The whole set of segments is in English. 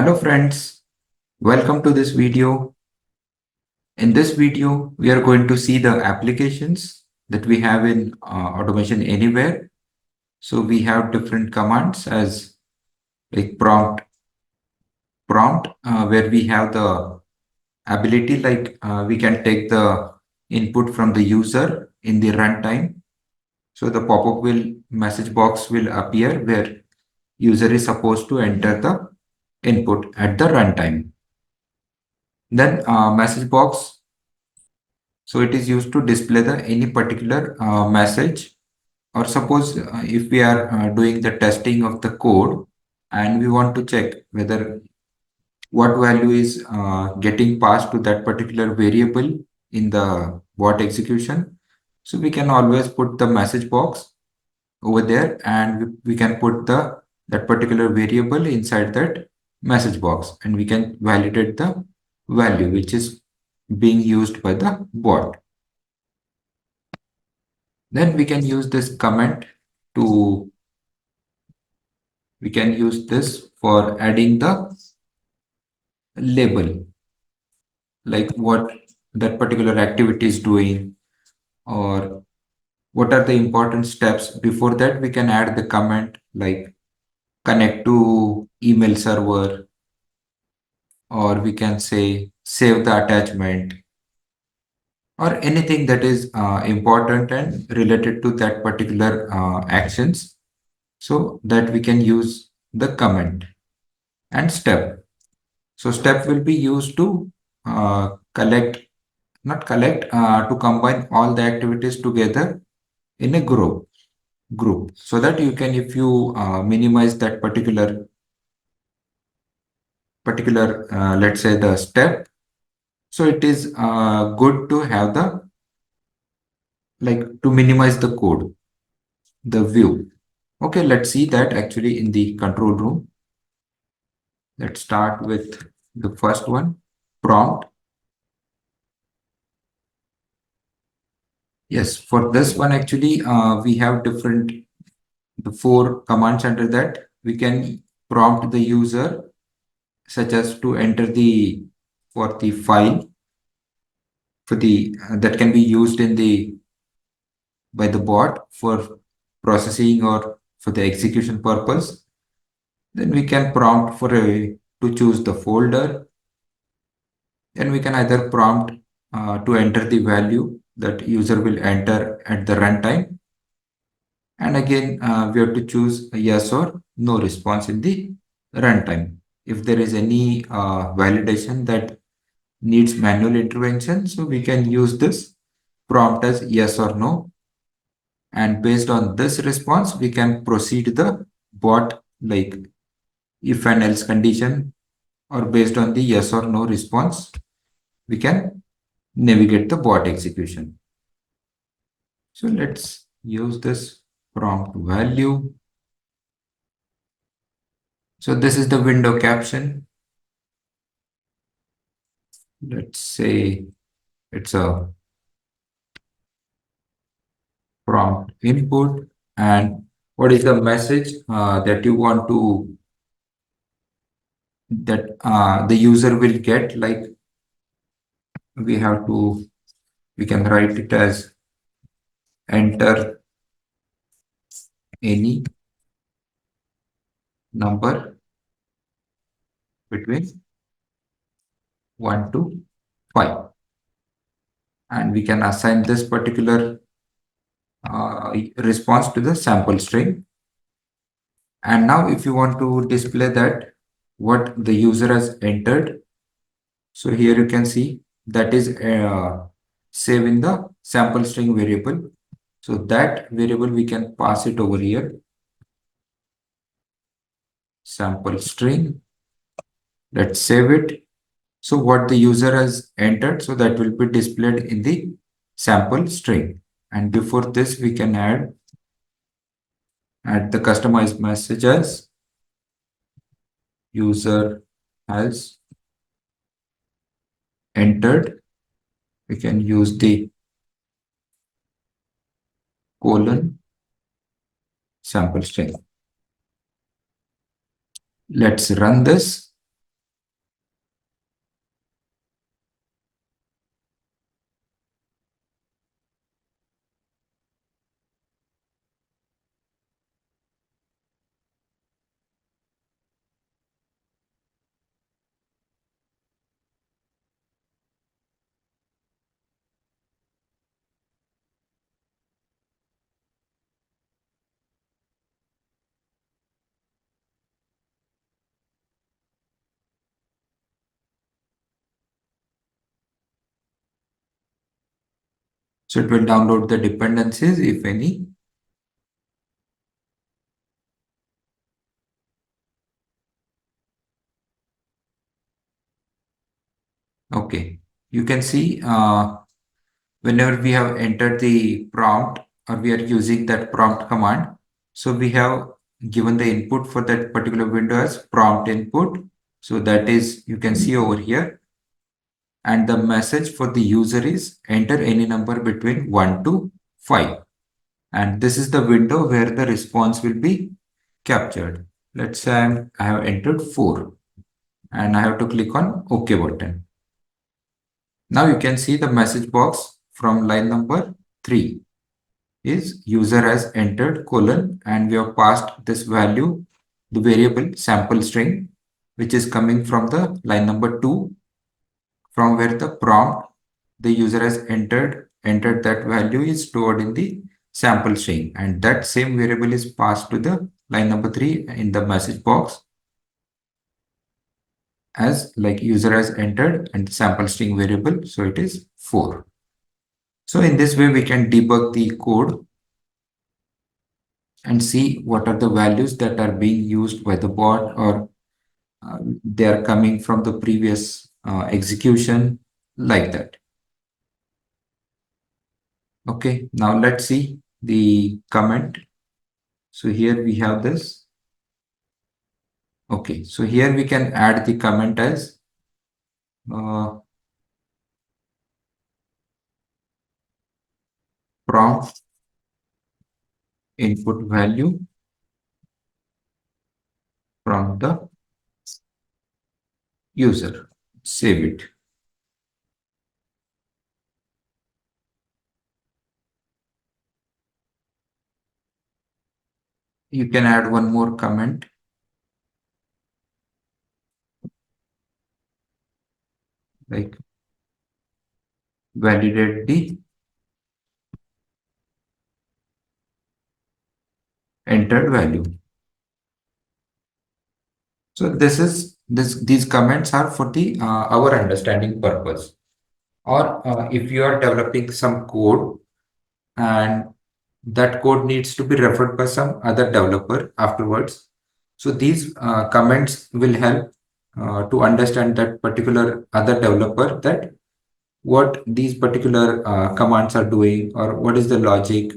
Hello friends, welcome to this video. In this video, we are going to see the applications that we have in Automation Anywhere. So we have different commands as like prompt, where we have the ability we can take the input from the user in the runtime. So the pop-up message box will appear where user is supposed to enter the input at the runtime. Then message box. So it is used to display the any particular message, or suppose if we are doing the testing of the code and we want to check whether what value is getting passed to that particular variable in the bot execution. So we can always put the message box over there, and we can put that particular variable inside that message box, and we can validate the value which is being used by the bot. Then we can use this comment to, we can use this for adding the label, like what that particular activity is doing, or what are the important steps. Before that, we can add the comment like connect to email server, or we can say save the attachment, or anything that is important and related to that particular actions, so that we can use the comment. And step. So step will be used to to combine all the activities together in a group, so that you can, if you minimize that particular let's say the step, so it is good to have the, like, to minimize the code, the view. Okay, let's see that actually in the control room. Let's start with the first one, prompt. Yes, for this one actually we have the four commands under that. We can prompt the user such as to enter the for the file for the that can be used in the by the bot for processing or for the execution purpose. Then we can prompt for a to choose the folder. Then we can either prompt to enter the value that user will enter at the runtime. And again, we have to choose a yes or no response in the runtime. If there is any validation that needs manual intervention, so we can use this prompt as yes or no. And based on this response, we can proceed the bot, like if and else condition, or based on the yes or no response, we can navigate the bot execution. So let's use this prompt value. So this is the window caption. Let's say it's a prompt input, and what is the message that you want to, that the user will get. Like we have to, we can write it as enter any number between 1 to 5, and we can assign this particular response to the sample string. And now if you want to display that what the user has entered, so here you can see that is save in the sample string variable. So that variable we can pass it over here, sample string. Let's save it. So what the user has entered, so that will be displayed in the sample string. And before this, we can add the customized messages. User has entered. We can use the colon sample string. Let's run this. So it will download the dependencies, if any. Okay, you can see whenever we have entered the prompt or we are using that prompt command, so we have given the input for that particular window as prompt input. So that is, you can see over here, and the message for the user is enter any number between 1 to 5. And this is the window where the response will be captured. Let's say I have entered 4 and I have to click on OK button. Now you can see the message box from line number 3 is user has entered colon, and we have passed this value, the variable sample string, which is coming from the line number 2, from where the prompt the user has entered that value is stored in the sample string, and that same variable is passed to the line number 3 in the message box as like user has entered and sample string variable, so it is 4. So in this way we can debug the code and see what are the values that are being used by the bot, or they are coming from the previous execution, like that. Okay, now let's see the comment. So here we have this. Okay, so here we can add the comment as prompt input value from the user. Save it. You can add one more comment, like validate the entered value. So these comments are for the our understanding purpose. Or if you are developing some code and that code needs to be referred by some other developer afterwards. So these comments will help to understand that particular other developer, that what these particular commands are doing, or what is the logic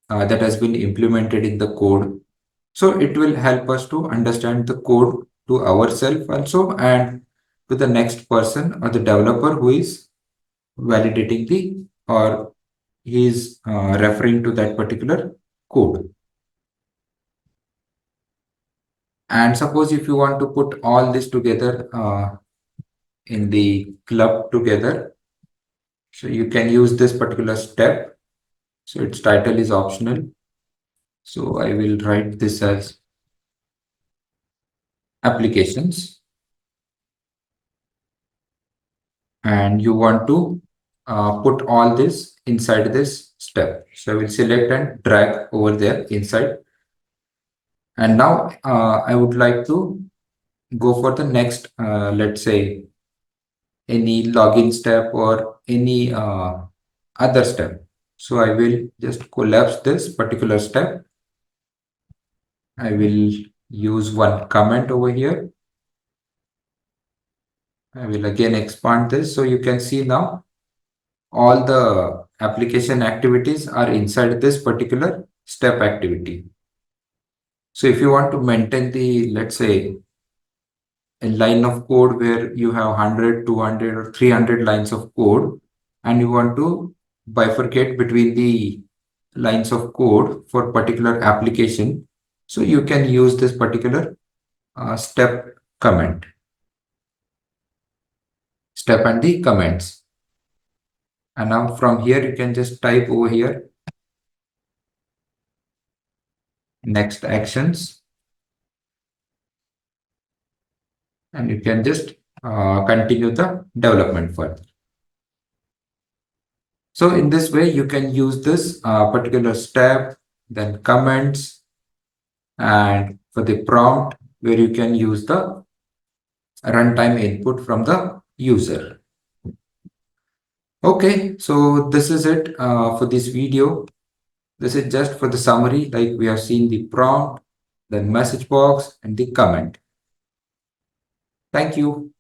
that has been implemented in the code. So it will help us to understand the code to ourselves also, and to the next person or the developer who is validating the, or he is referring to that particular code. And suppose if you want to put all this together in the club together, so you can use this particular step. So its title is optional. So I will write this as applications, and you want to put all this inside this step. So I will select and drag over there inside. And now I would like to go for the next, let's say, any login step or any other step. So I will just collapse this particular step. I will use one comment over here. I will again expand this. So you can see now all the application activities are inside this particular step activity. So if you want to maintain the, let's say, a line of code where you have 100, 200 or 300 lines of code, and you want to bifurcate between the lines of code for particular application, so you can use this particular step comment, step and the comments. And now from here you can just type over here next actions, and you can just continue the development further. So in this way you can use this particular step, then comments, and for the prompt where you can use the runtime input from the user. Okay, so this is it for this video. This is just for the summary, like we have seen the prompt, the message box, and the comment. Thank you.